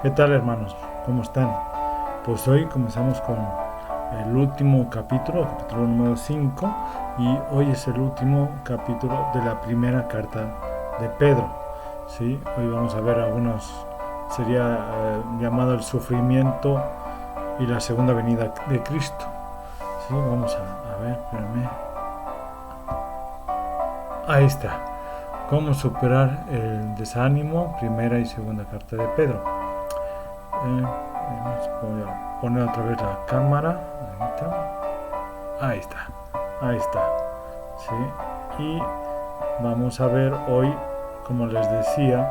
¿Qué tal, hermanos? ¿Cómo están? Pues hoy comenzamos con el último capítulo número 5, y hoy es el último capítulo de la primera carta de Pedro. ¿Sí? Hoy vamos a ver sería llamado el sufrimiento y la segunda venida de Cristo. ¿Sí? Vamos a ver, espérame. Ahí está. ¿Cómo superar el desánimo? Primera y segunda carta de Pedro. Voy a poner otra vez la cámara. Ahí está. ¿Sí? Y vamos a ver hoy, como les decía,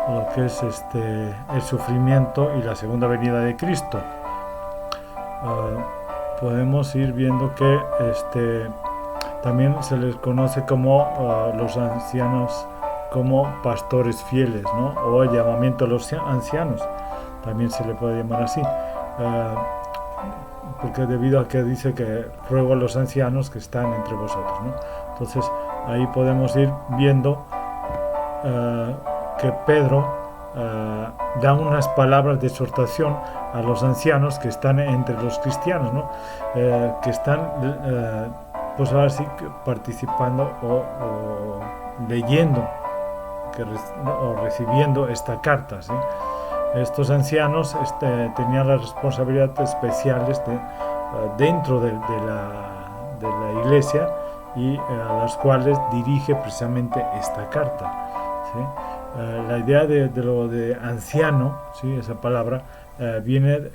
lo que es el sufrimiento y la segunda venida de Cristo. Podemos ir viendo que también se les conoce como los ancianos como pastores fieles, ¿no? O el llamamiento a los ancianos, también se le puede llamar así, porque debido a que dice que ruego a los ancianos que están entre vosotros, ¿no? Entonces ahí podemos ir viendo que Pedro da unas palabras de exhortación a los ancianos que están entre los cristianos, ¿no? Que están pues ahora sí participando o leyendo o recibiendo esta carta, ¿sí? Estos ancianos tenían las responsabilidades especiales dentro de la iglesia, y a las cuales dirige precisamente esta carta, ¿sí? La idea de lo de anciano, ¿sí? Esa palabra viene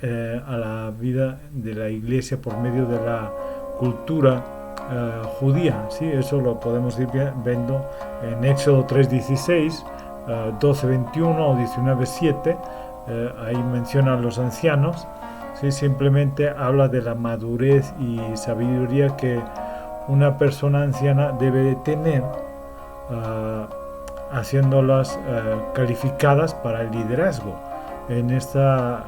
a la vida de la iglesia por medio de la cultura judía, ¿sí? Eso lo podemos ir viendo en Éxodo 3:16, 12:21 o 19:7. Ahí menciona a los ancianos, ¿sí? Simplemente habla de la madurez y sabiduría que una persona anciana debe de tener, haciéndolas calificadas para el liderazgo. En estas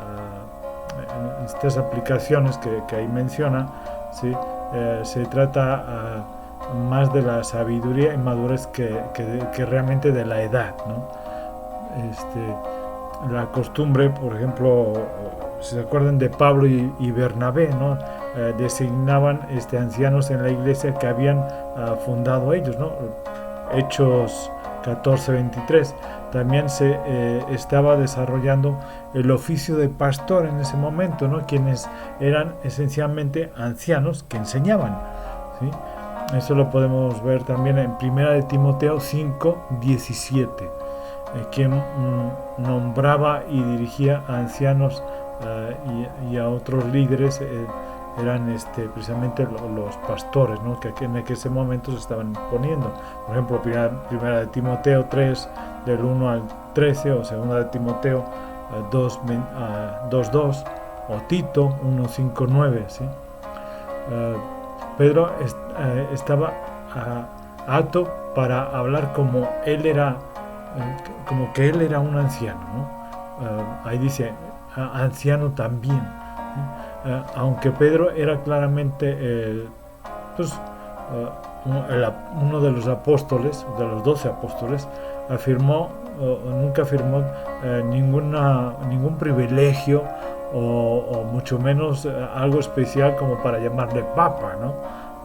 aplicaciones que ahí menciona, ¿sí? Se trata más de la sabiduría y madurez que realmente de la edad, ¿no? La costumbre, por ejemplo, si se acuerdan de Pablo y Bernabé, ¿no? Designaban ancianos en la iglesia que habían fundado ellos, ¿no? Hechos 14:23. También se estaba desarrollando el oficio de pastor en ese momento, ¿no? Quienes eran esencialmente ancianos que enseñaban, ¿sí? Eso lo podemos ver también en 1 de Timoteo 5:17, quien nombraba y dirigía a ancianos y a otros líderes. Eran precisamente los pastores, ¿no? que en ese momento se estaban poniendo. Por ejemplo, primera de Timoteo 3, del 1 al 13, o segunda de Timoteo 2:2, o Tito 1:5-9, ¿sí? Pedro estaba apto para hablar como él era, como que él era un anciano, ¿no? Ahí dice anciano también, ¿sí? Aunque Pedro era claramente uno de los apóstoles, de los 12 apóstoles, nunca afirmó ningún privilegio o mucho menos algo especial como para llamarle papa, ¿no?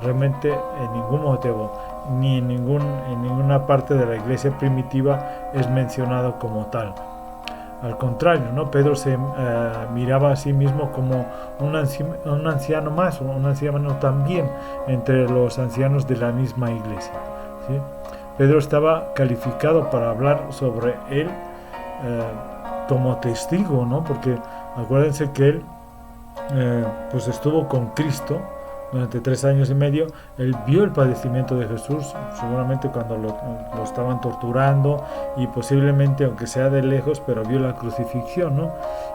Realmente en ningún motivo ni en ninguna parte de la iglesia primitiva es mencionado como tal. Al contrario, ¿no? Pedro se miraba a sí mismo como un anciano más, un anciano también entre los ancianos de la misma iglesia, ¿sí? Pedro estaba calificado para hablar sobre él como testigo, ¿no? Porque acuérdense que él pues estuvo con Cristo durante 3 años y medio. Él vio el padecimiento de Jesús, seguramente cuando lo estaban torturando, y posiblemente, aunque sea de lejos, pero vio la crucifixión, ¿no?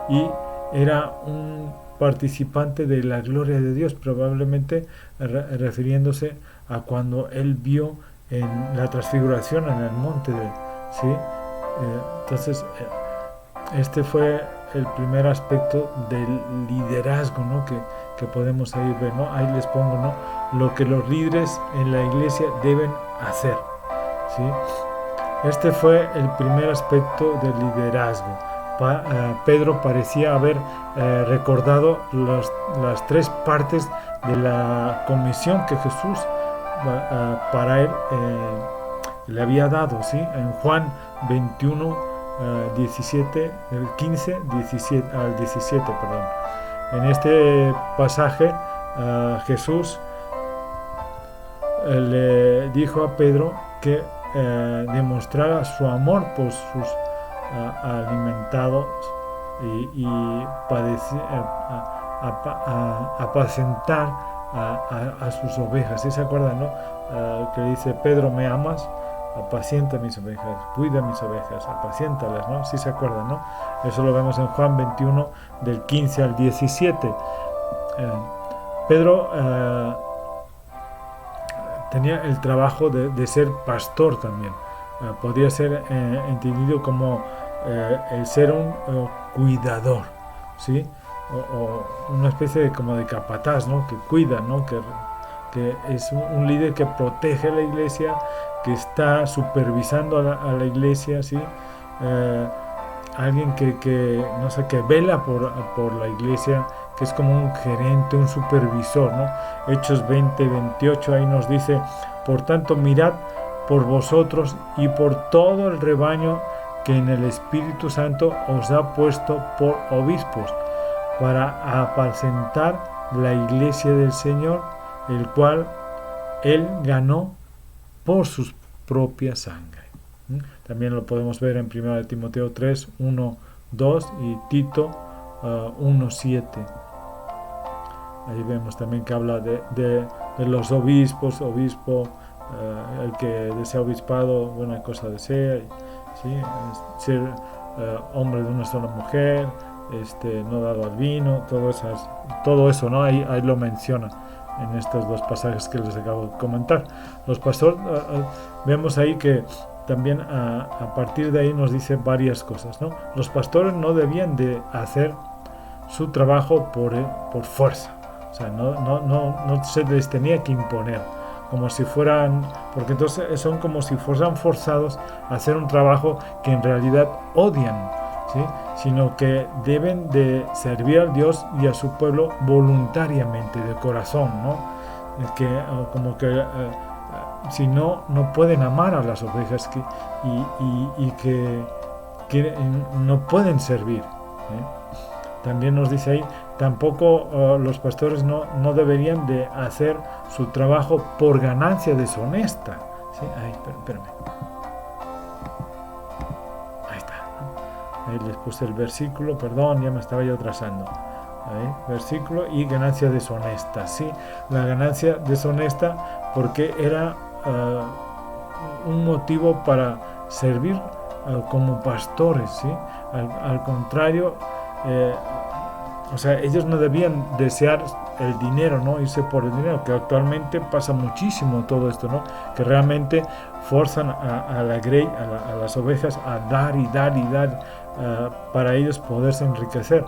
Y era un participante de la gloria de Dios, probablemente refiriéndose a cuando él vio en la transfiguración en el monte, ¿sí? Entonces este fue el primer aspecto del liderazgo, ¿no? que podemos ahí ver, ¿no? Ahí les pongo, ¿no? Lo que los líderes en la iglesia deben hacer, ¿sí? Este fue el primer aspecto del liderazgo. Pedro parecía haber recordado las tres partes de la comisión que Jesús para él le había dado, ¿sí? En Juan 21, 17, el 15, 17, al 17, perdón. En este pasaje Jesús le dijo a Pedro que demostrara su amor por sus alimentados y apacentar a sus ovejas. ¿Sí se acuerdan, no? Que dice: Pedro, ¿me amas? Apacienta mis ovejas, cuida mis ovejas, apaciéntalas, ¿no? ¿Sí se acuerdan, no? Eso lo vemos en Juan 21, del 15 al 17. Pedro tenía el trabajo de ser pastor también. Podría ser entendido como el ser un cuidador, ¿sí? O una especie de como de capataz, ¿no? Que cuida, ¿no? Que es un líder que protege a la iglesia, que está supervisando a la iglesia, ¿sí? Alguien que no sé, que vela por la iglesia, que es como un gerente, un supervisor, ¿no? Hechos 20, 28, ahí nos dice: por tanto, mirad por vosotros y por todo el rebaño que en el Espíritu Santo os ha puesto por obispos, para apacentar la iglesia del Señor, el cual él ganó por su propia sangre. También lo podemos ver en 1 Timoteo 3, 1, 2 y Tito 1, 7. Ahí vemos también que habla de los obispos, el que desea obispado, buena cosa desea, ¿sí? Ser hombre de una sola mujer, no dado al vino, todo eso, ¿no? Ahí lo menciona en estos dos pasajes que les acabo de comentar. Los pastores, vemos ahí que también a partir de ahí nos dice varias cosas, ¿no? Los pastores no debían de hacer su trabajo por fuerza, o sea, no se les tenía que imponer, como si fueran, porque entonces son como si fueran forzados a hacer un trabajo que en realidad odian, ¿sí? Sino que deben de servir al Dios y a su pueblo voluntariamente, de corazón, ¿no? Que como que si no pueden amar a las ovejas y que no pueden servir, ¿eh? También nos dice ahí: tampoco los pastores no deberían de hacer su trabajo por ganancia deshonesta, ¿sí? Ay, espérame. Ahí está. Ahí les puse el versículo, perdón, ya me estaba yo atrasando. Ahí, versículo y ganancia deshonesta, ¿sí? La ganancia deshonesta porque era un motivo para servir como pastores, ¿sí? Al contrario, o sea, ellos no debían desear el dinero, ¿no? Irse por el dinero, que actualmente pasa muchísimo todo esto, ¿no? Que realmente forzan a la grey, a las ovejas, a dar y dar y dar para ellos poderse enriquecer.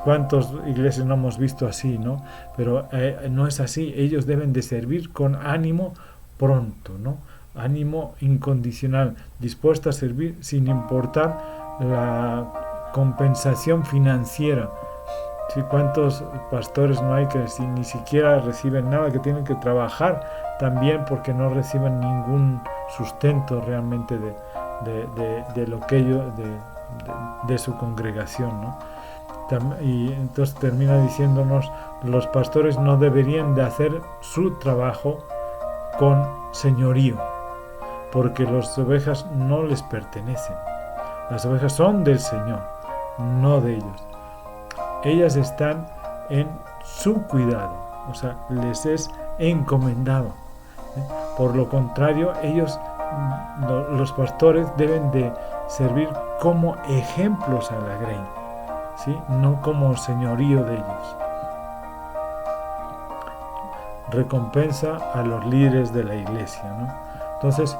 ¿Cuántas iglesias no hemos visto así, no? Pero no es así. Ellos deben de servir con ánimo pronto, ¿no? Ánimo incondicional, dispuesto a servir sin importar la compensación financiera. ¿Sí? ¿Cuántos pastores no hay que ni siquiera reciben nada, que tienen que trabajar también porque no reciben ningún sustento realmente de lo que ellos, de su congregación, ¿no? Y entonces termina diciéndonos: los pastores no deberían de hacer su trabajo con señorío, porque las ovejas no les pertenecen. Las ovejas son del Señor, no de ellos. Ellas están en su cuidado, o sea, les es encomendado. Por lo contrario, ellos, los pastores, deben de servir como ejemplos a la grey, ¿sí? No como señorío de ellos. Recompensa a los líderes de la iglesia, ¿no? Entonces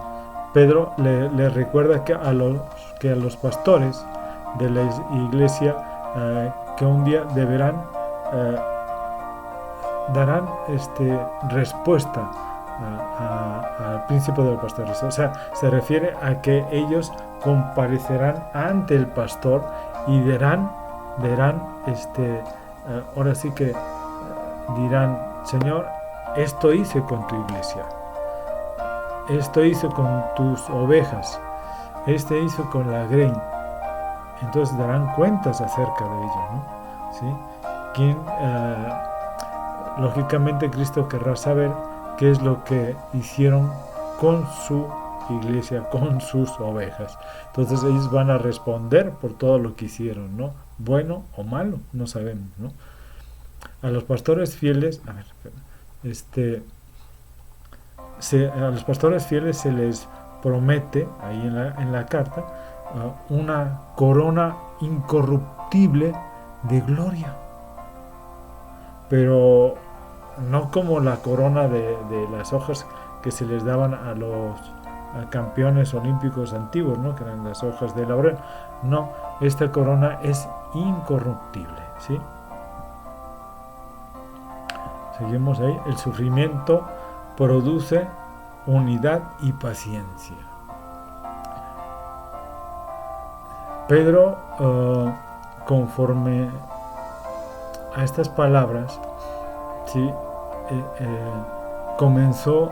Pedro le recuerda que a los pastores de la iglesia que un día darán respuesta al príncipe de los pastores. O sea, se refiere a que ellos comparecerán ante el pastor y dirán, ahora sí que dirán, Señor, esto hice con tu iglesia, esto hizo con tus ovejas, esto hizo con la grey. Entonces darán cuentas acerca de ello, ¿no? ¿Sí? Lógicamente Cristo querrá saber qué es lo que hicieron con su iglesia, con sus ovejas. Entonces ellos van a responder por todo lo que hicieron, ¿no? Bueno o malo, no sabemos, ¿no? A los pastores fieles, a los pastores fieles se les promete ahí en la carta una corona incorruptible de gloria, pero no como la corona de las hojas que se les daban a los campeones olímpicos antiguos, ¿no? Que eran las hojas de laurel. No, esta corona es incorruptible, ¿sí? Seguimos ahí. El sufrimiento produce unidad y paciencia. Pedro, conforme a estas palabras, ¿sí? Comenzó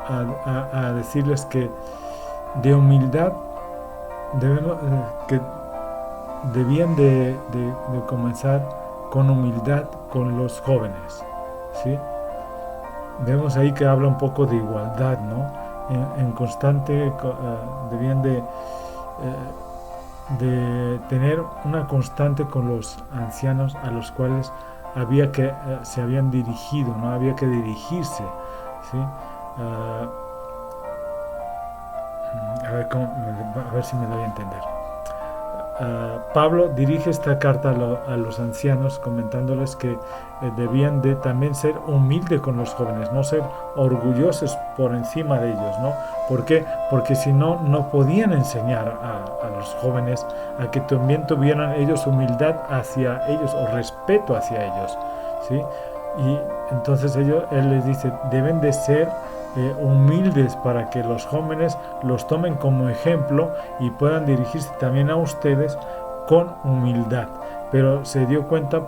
a decirles que de humildad que debían de comenzar con humildad con los jóvenes, ¿sí? Vemos ahí que habla un poco de igualdad, ¿no? En constante debían de tener una constante con los ancianos a los cuales se habían dirigido, no había que dirigirse, ¿sí? A ver si me doy a entender. Pablo dirige esta carta a los ancianos comentándoles que debían de también ser humildes con los jóvenes, no ser orgullosos por encima de ellos, ¿no? ¿Por qué? Porque si no, no podían enseñar a los jóvenes a que también tuvieran ellos humildad hacia ellos o respeto hacia ellos, ¿sí? Y entonces él les dice, deben de ser humildes para que los jóvenes los tomen como ejemplo y puedan dirigirse también a ustedes con humildad. Pero se dio cuenta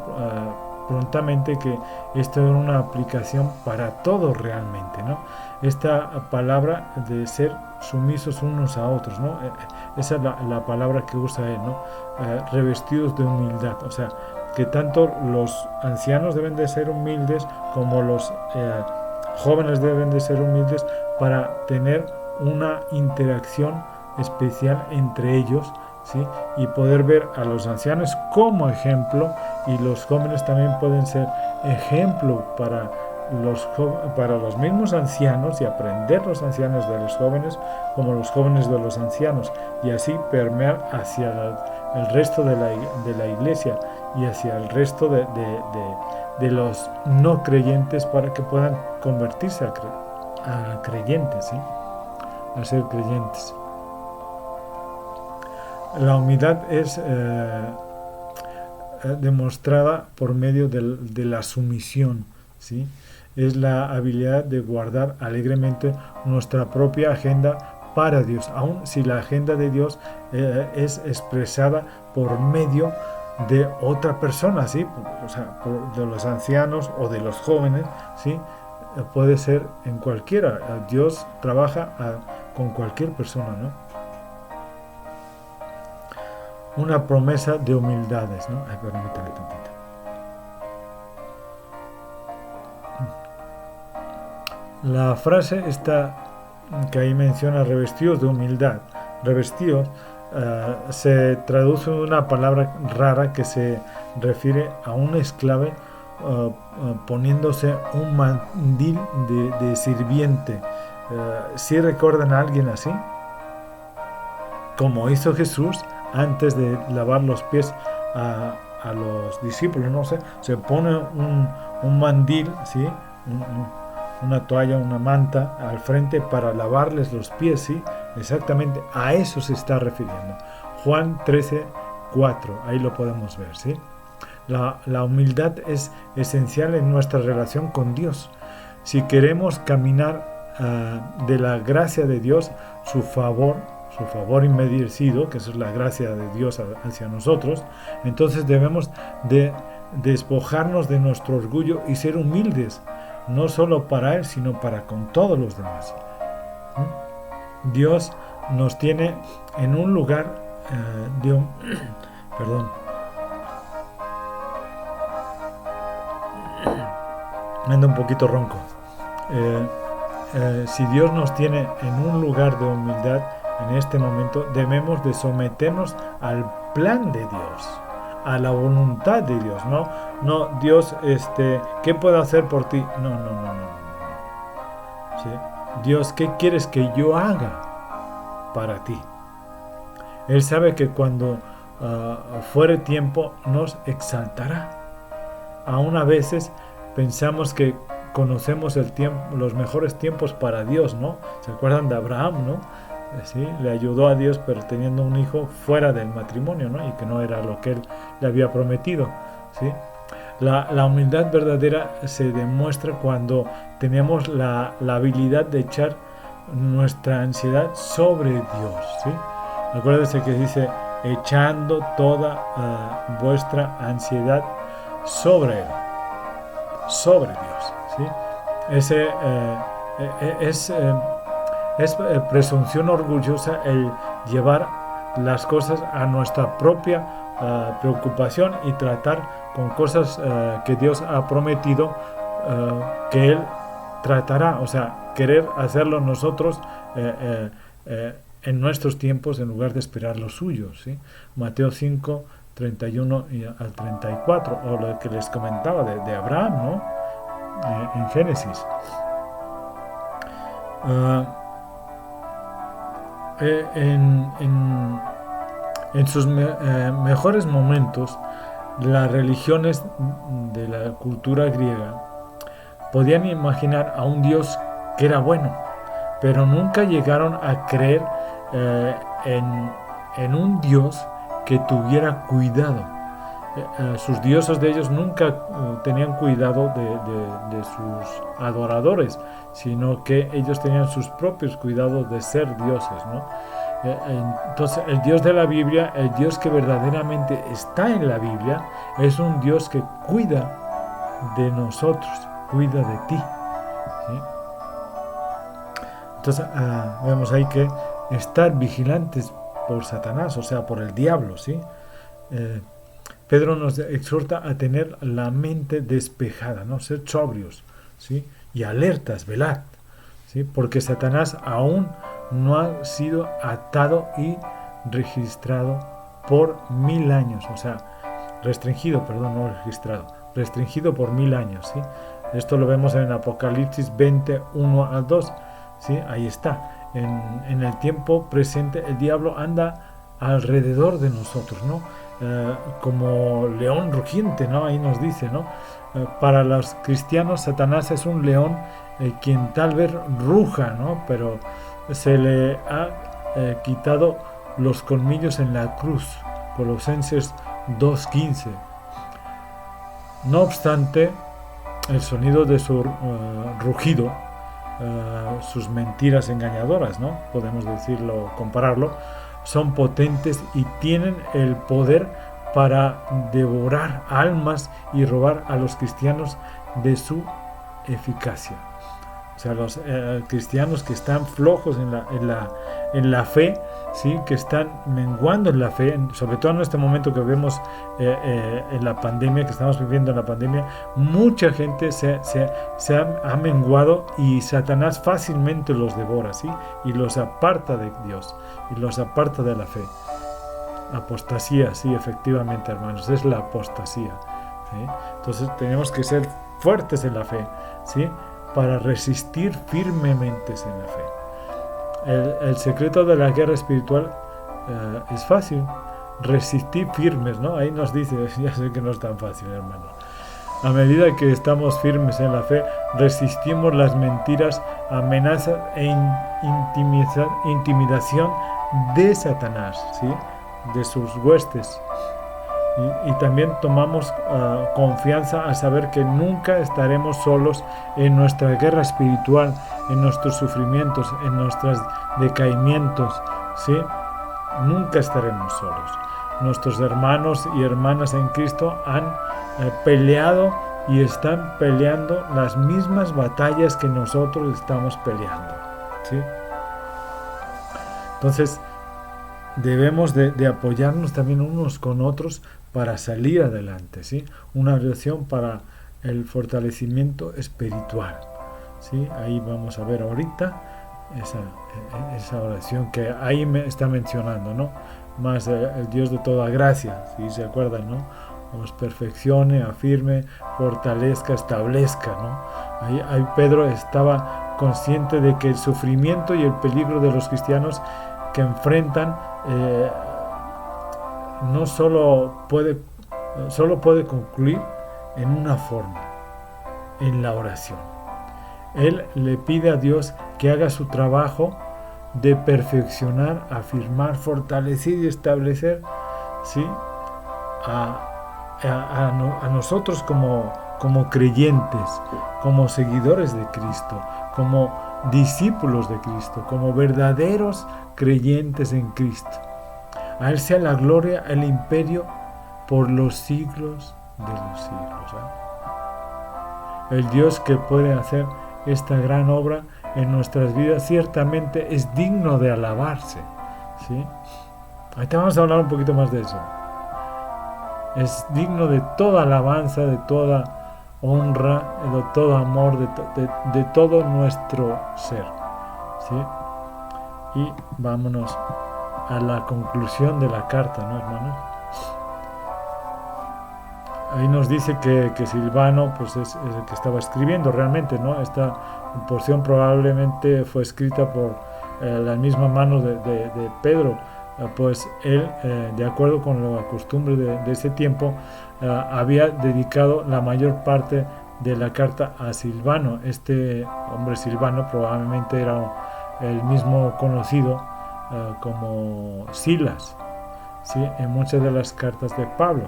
prontamente que esto era una aplicación para todos realmente, ¿no? Esta palabra de ser sumisos unos a otros, ¿no? Esa es la palabra que usa él, ¿no? Revestidos de humildad, o sea, que tanto los ancianos deben de ser humildes como los jóvenes deben de ser humildes para tener una interacción especial entre ellos, ¿sí? Y poder ver a los ancianos como ejemplo, y los jóvenes también pueden ser ejemplo para los mismos ancianos, y aprender los ancianos de los jóvenes como los jóvenes de los ancianos, y así permear hacia el resto de la iglesia y hacia el resto de los no creyentes, para que puedan convertirse a creyentes, ¿sí? A ser creyentes. La humildad es demostrada por medio de la sumisión, ¿sí? Es la habilidad de guardar alegremente nuestra propia agenda para Dios, aun si la agenda de Dios es expresada por medio de otra persona, ¿sí? O sea, de los ancianos o de los jóvenes, ¿sí? Puede ser en cualquiera. Dios trabaja con cualquier persona, ¿no? Una promesa de humildades, ¿no? Permítame tantito. La frase esta que ahí menciona, revestidos de humildad, revestidos, se traduce en una palabra rara que se refiere a un esclave poniéndose un mandil de sirviente. ¿Sí recuerdan a alguien así? Como hizo Jesús antes de lavar los pies a los discípulos, no sé, se pone un mandil, ¿sí? Una toalla, una manta al frente para lavarles los pies, ¿sí? Exactamente a eso se está refiriendo. Juan 13:4, ahí lo podemos ver, ¿sí? La humildad es esencial en nuestra relación con Dios. Si queremos caminar de la gracia de Dios, su favor, su favor inmerecido, que eso es la gracia de Dios hacia nosotros, entonces debemos de despojarnos de nuestro orgullo y ser humildes, no solo para Él, sino para con todos los demás. Dios nos tiene en un lugar, perdón, ando un poquito ronco. Si Dios nos tiene en un lugar de humildad en este momento, debemos de someternos al plan de Dios, a la voluntad de Dios, no Dios, ¿qué puedo hacer por ti? No. ¿Sí? Dios, ¿qué quieres que yo haga para ti? Él sabe que cuando fuere tiempo nos exaltará. Aún a veces pensamos que conocemos el tiempo, los mejores tiempos para Dios, ¿no? ¿Se acuerdan de Abraham, no? Sí, le ayudó a Dios, pero teniendo un hijo fuera del matrimonio, ¿no? Y que no era lo que él le había prometido, ¿sí? La humildad verdadera se demuestra cuando tenemos la habilidad de echar nuestra ansiedad sobre Dios, ¿sí? Acuérdense que dice, echando toda vuestra ansiedad sobre Él, sobre Dios, ¿sí? Es presunción orgullosa el llevar las cosas a nuestra propia preocupación y tratar con cosas que Dios ha prometido que Él tratará, o sea, querer hacerlo nosotros en nuestros tiempos en lugar de esperar los suyos, ¿sí? Mateo 5, 31 al 34, o lo que les comentaba de Abraham, ¿no? En Génesis. En sus mejores momentos, las religiones de la cultura griega podían imaginar a un Dios que era bueno, pero nunca llegaron a creer en un Dios que tuviera cuidado. Sus dioses de ellos nunca tenían cuidado de sus adoradores, sino que ellos tenían sus propios cuidados de ser dioses, ¿no? Entonces el Dios de la Biblia, el Dios que verdaderamente está en la Biblia, es un Dios que cuida de nosotros, cuida de ti, ¿sí? Entonces vemos ahí que estar vigilantes por Satanás, o sea, por el diablo, ¿sí? Pedro nos exhorta a tener la mente despejada, ¿no? Ser sobrios, ¿sí? Y alertas, velad, ¿sí? Porque Satanás aún no ha sido atado y registrado por 1000 años, o sea, restringido por 1000 años, ¿sí? Esto lo vemos en Apocalipsis 21 al 2, ¿sí? Ahí está. En el tiempo presente el diablo anda alrededor de nosotros, ¿no? Como león rugiente, ¿no? Ahí nos dice, ¿no? Para los cristianos Satanás es un león quien tal vez ruja, ¿no? Pero se le ha quitado los colmillos en la cruz. Colosenses 2:15. No obstante, el sonido de su rugido, sus mentiras engañadoras, ¿no? Podemos decirlo, compararlo, son potentes y tienen el poder para devorar almas y robar a los cristianos de su eficacia. O sea, los cristianos que están flojos en la fe, ¿sí? Que están menguando en la fe, sobre todo en este momento que vemos en la pandemia, que estamos viviendo en la pandemia, mucha gente se ha menguado y Satanás fácilmente los devora, ¿sí? Y los aparta de Dios, y los aparta de la fe. Apostasía, sí, efectivamente, hermanos, es la apostasía, ¿sí? Entonces tenemos que ser fuertes en la fe, ¿sí? Para resistir firmemente en la fe. El secreto de la guerra espiritual es fácil, resistir firmes, ¿no? Ahí nos dice, ya sé que no es tan fácil, hermano. A medida que estamos firmes en la fe, resistimos las mentiras, amenazas e intimidación de Satanás, ¿sí? De sus huestes. Y también tomamos confianza a saber que nunca estaremos solos en nuestra guerra espiritual, en nuestros sufrimientos, en nuestros decaimientos, ¿sí? Nunca estaremos solos. Nuestros hermanos y hermanas en Cristo han peleado y están peleando las mismas batallas que nosotros estamos peleando, ¿sí? Entonces, debemos de apoyarnos también unos con otros para salir adelante, ¿sí? Una oración para el fortalecimiento espiritual, ¿sí? Ahí vamos a ver ahorita esa oración que ahí me está mencionando, ¿no? Más el Dios de toda gracia, si se acuerdan, ¿no? Os perfeccione, afirme, fortalezca, establezca, ¿no? Ahí Pedro estaba consciente de que el sufrimiento y el peligro de los cristianos que enfrentan no solo puede concluir en una forma, en la oración. Él le pide a Dios que haga su trabajo de perfeccionar, afirmar, fortalecer y establecer, ¿sí? a nosotros como creyentes, como seguidores de Cristo, como discípulos de Cristo, como verdaderos creyentes en Cristo. A Él sea la gloria, el imperio por los siglos de los siglos. El Dios que puede hacer esta gran obra en nuestras vidas ciertamente es digno de alabarse, ¿sí? Ahorita vamos a hablar un poquito más de eso. Es digno de toda alabanza, de toda honra, de todo amor, de todo nuestro ser, ¿sí? Y vámonos a la conclusión de la carta, ¿no, hermanos? Ahí nos dice que Silvano pues es el que estaba escribiendo realmente, ¿no? Esta porción probablemente fue escrita por la misma mano de Pedro, pues él, de acuerdo con la costumbre de ese tiempo, había dedicado la mayor parte de la carta a Silvano. Este hombre Silvano probablemente era el mismo conocido como Silas, ¿sí? En muchas de las cartas de Pablo.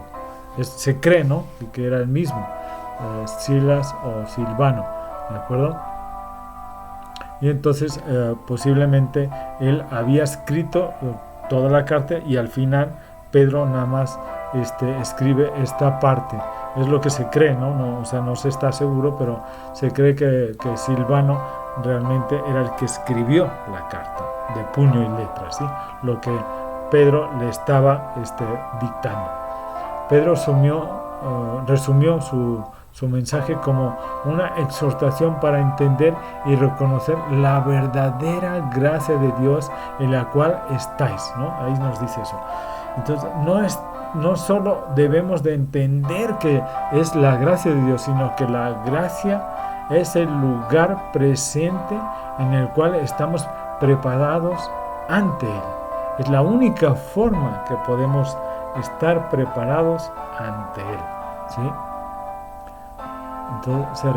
Se cree, ¿no?, que era el mismo, Silas o Silvano, ¿de acuerdo? Y entonces posiblemente él había escrito toda la carta y al final Pedro nada más escribe esta parte. Es lo que se cree, ¿no? O sea, no se está seguro, pero se cree que Silvano realmente era el que escribió la carta de puño y letra, ¿sí? Lo que Pedro le estaba dictando. Pedro resumió su mensaje como una exhortación para entender y reconocer la verdadera gracia de Dios en la cual estáis, ¿no? Ahí nos dice eso. Entonces, no solo debemos de entender que es la gracia de Dios, sino que la gracia es el lugar presente en el cual estamos preparados ante Él. Es la única forma que podemos estar preparados ante Él, ¿sí? Entonces,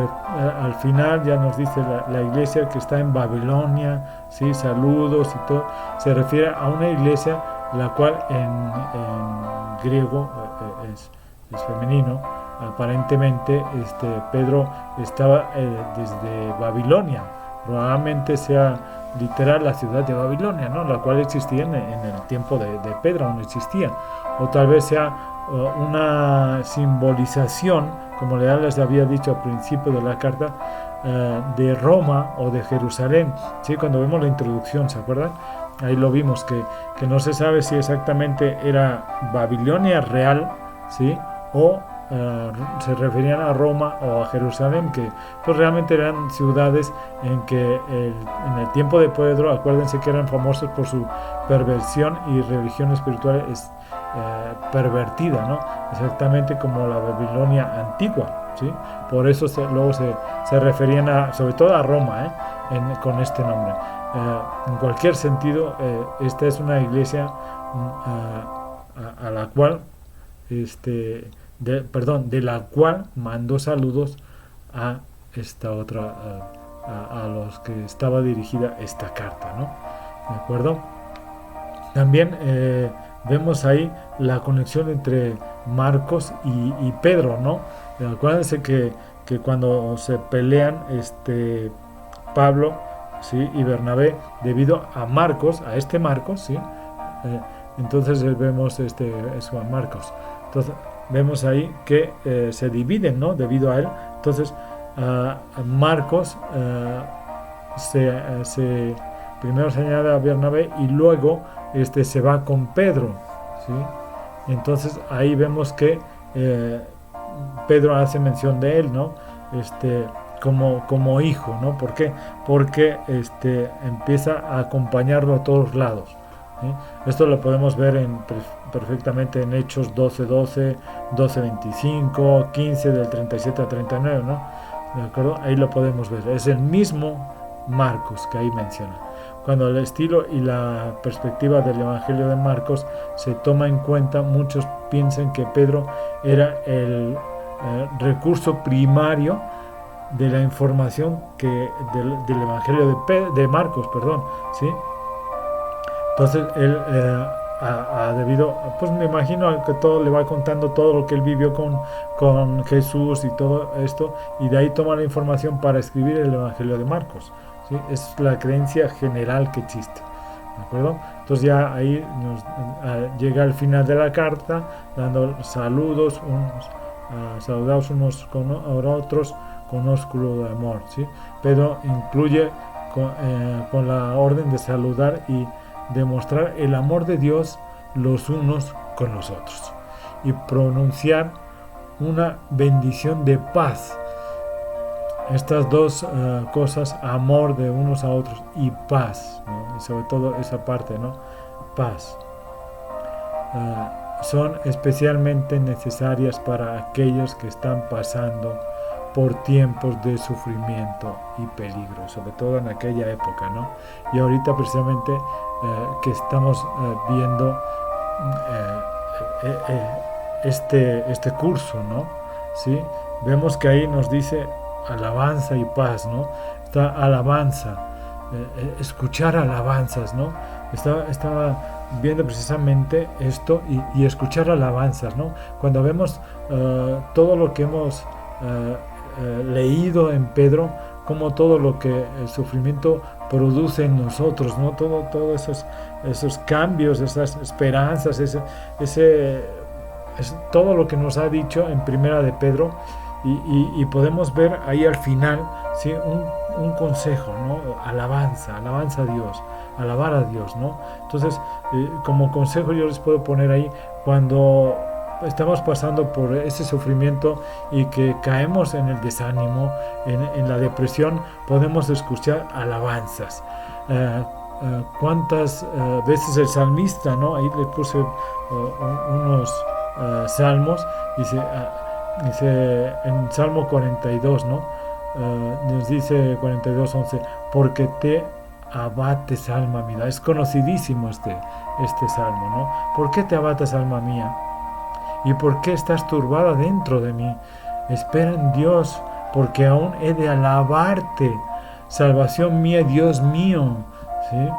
al final ya nos dice la iglesia que está en Babilonia, ¿sí? Saludos y todo. Se refiere a una iglesia la cual en griego es femenino. Aparentemente Pedro estaba desde Babilonia, probablemente sea literal la ciudad de Babilonia, ¿no?, la cual existía en el tiempo de Pedro, no existía, o tal vez sea una simbolización, como les había dicho al principio de la carta, de Roma o de Jerusalén, ¿sí? Cuando vemos la introducción, ¿se acuerdan? Ahí lo vimos, que no se sabe si exactamente era Babilonia real, ¿sí?, o se referían a Roma o a Jerusalén, que pues realmente eran ciudades en que en el tiempo de Pedro, acuérdense que eran famosos por su perversión y religión espiritual pervertida, ¿no? Exactamente como la Babilonia antigua, ¿sí? Por eso luego se referían sobre todo a Roma, con este nombre. En cualquier sentido, esta es una iglesia a la cual de la cual mandó saludos a esta otra, a los que estaba dirigida esta carta, ¿no? ¿De acuerdo? También vemos ahí la conexión entre Marcos y Pedro, ¿no? Acuérdense que cuando se pelean, Pablo ¿sí? Y Bernabé debido a Marcos, a este Marcos, ¿sí? Entonces vemos eso a Marcos. Entonces vemos ahí que se dividen, ¿no? Debido a él. Entonces Marcos primero se añade a Bernabé y luego se va con Pedro, ¿sí? Entonces ahí vemos que Pedro hace mención de él, ¿no? Como hijo, ¿no? ¿Por qué? Porque empieza a acompañarlo a todos lados, ¿sí? Esto lo podemos ver perfectamente en Hechos 12:12, 12:25, 15 del 37 a 39, ¿no? ¿De acuerdo? Ahí lo podemos ver. Es el mismo Marcos que ahí menciona. Cuando el estilo y la perspectiva del Evangelio de Marcos se toma en cuenta, muchos piensan que Pedro era el recurso primario de la información del Evangelio de Marcos, perdón, ¿sí? Entonces él pues me imagino que todo le va contando todo lo que él vivió con Jesús y todo esto, y de ahí toma la información para escribir el Evangelio de Marcos, ¿sí? Es la creencia general que existe, ¿de acuerdo? Entonces ya ahí llega al final de la carta dando saludos, saludados unos con otros con ósculo de amor, ¿sí? Pedro incluye con la orden de saludar y demostrar el amor de Dios los unos con los otros y pronunciar una bendición de paz. Estas dos cosas, amor de unos a otros y paz, ¿no? Y sobre todo esa parte, ¿no? Paz, son especialmente necesarias para aquellos que están pasando por tiempos de sufrimiento y peligro, sobre todo en aquella época, ¿no? Y ahorita precisamente que estamos viendo este curso, ¿no? ¿Sí? Vemos que ahí nos dice alabanza y paz, ¿no? Esta alabanza, escuchar alabanzas, ¿no? Estaba viendo precisamente esto y escuchar alabanzas, ¿no? Cuando vemos todo lo que hemos leído en Pedro, como todo lo que el sufrimiento produce en nosotros, ¿no? Todos esos cambios, esas esperanzas, todo lo que nos ha dicho en Primera de Pedro, y podemos ver ahí al final, ¿sí? un consejo, ¿no? Alabanza a Dios, alabar a Dios, ¿no? Entonces, como consejo yo les puedo poner ahí, cuando estamos pasando por ese sufrimiento y que caemos en el desánimo, en la depresión, podemos escuchar alabanzas. ¿Cuántas veces el salmista, ¿no? Ahí le puse unos salmos, dice en Salmo 42, ¿no? Nos dice 42:11, porque te abates, alma mía. Es conocidísimo este salmo, ¿no? ¿Por qué te abates, alma mía? ¿Y por qué estás turbada dentro de mí? Espera en Dios, porque aún he de alabarte. Salvación mía, Dios mío. ¿Sí?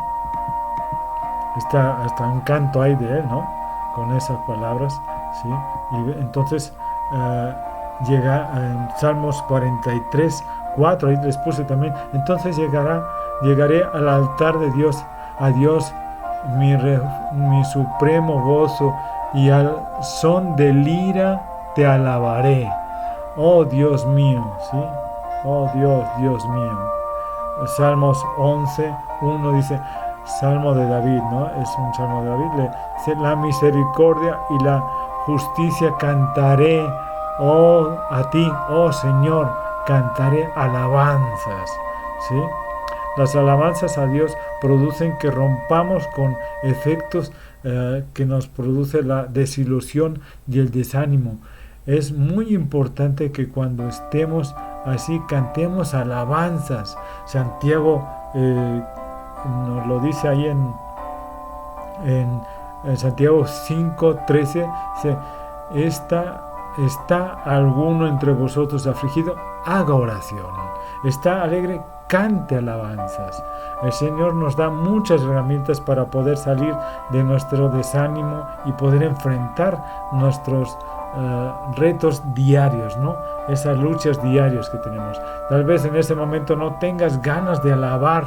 Hasta un canto hay de él, ¿no? Con esas palabras, ¿sí? Y entonces llega en Salmos 43:4, ahí les puse también. Entonces llegaré al altar de Dios, a Dios mi supremo gozo, y al son de lira te alabaré, oh Dios mío, ¿sí? Oh Dios mío. Salmos 11:1 dice, Salmo de David, ¿no? Es un salmo de David. Dice, la misericordia y la justicia cantaré, a ti, oh Señor, cantaré alabanzas, ¿sí? Las alabanzas a Dios producen que rompamos con efectos que nos produce la desilusión y el desánimo. Es muy importante que cuando estemos así cantemos alabanzas. Santiago nos lo dice ahí en Santiago 5:13, dice, ¿está alguno entre vosotros afligido? Haga oración. ¿Está alegre? Cante alabanzas. El Señor nos da muchas herramientas para poder salir de nuestro desánimo y poder enfrentar nuestros retos diarios, ¿no? Esas luchas diarias que tenemos. Tal vez en ese momento no tengas ganas de alabar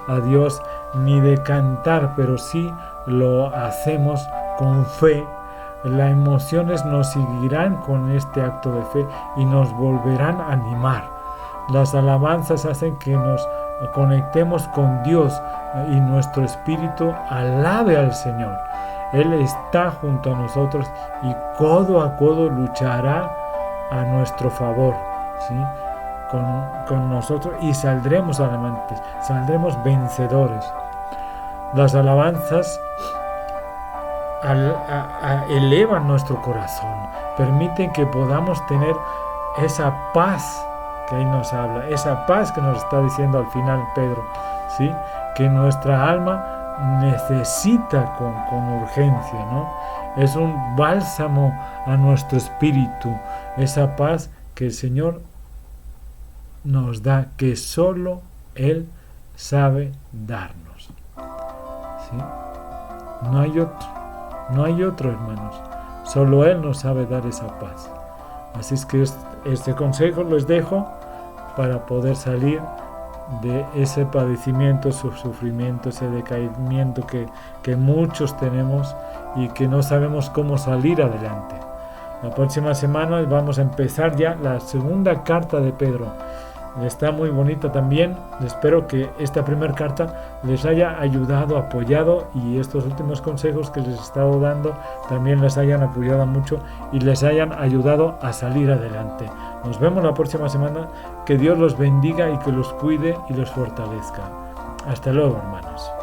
a Dios ni de cantar, pero sí lo hacemos con fe. Las emociones nos seguirán con este acto de fe y nos volverán a animar. Las alabanzas hacen que nos conectemos con Dios y nuestro espíritu alabe al Señor. Él está junto a nosotros y codo a codo luchará a nuestro favor, ¿sí? Con nosotros, y saldremos adelante, saldremos vencedores. Las alabanzas elevan nuestro corazón, permiten que podamos tener esa paz que ahí nos habla, esa paz que nos está diciendo al final Pedro, ¿sí? Que nuestra alma necesita con urgencia, ¿no? Es un bálsamo a nuestro espíritu, esa paz que el Señor nos da, que solo Él sabe darnos, ¿sí? No hay otro, hermanos, solo Él nos sabe dar esa paz. Así es que este consejo les dejo para poder salir de ese padecimiento, ese sufrimiento, ese decaimiento que muchos tenemos y que no sabemos cómo salir adelante. La próxima semana vamos a empezar ya la segunda carta de Pedro. Está muy bonita también. Espero que esta primera carta les haya ayudado, apoyado, y estos últimos consejos que les he estado dando también les hayan apoyado mucho y les hayan ayudado a salir adelante. Nos vemos la próxima semana. Que Dios los bendiga y que los cuide y los fortalezca. Hasta luego, hermanos.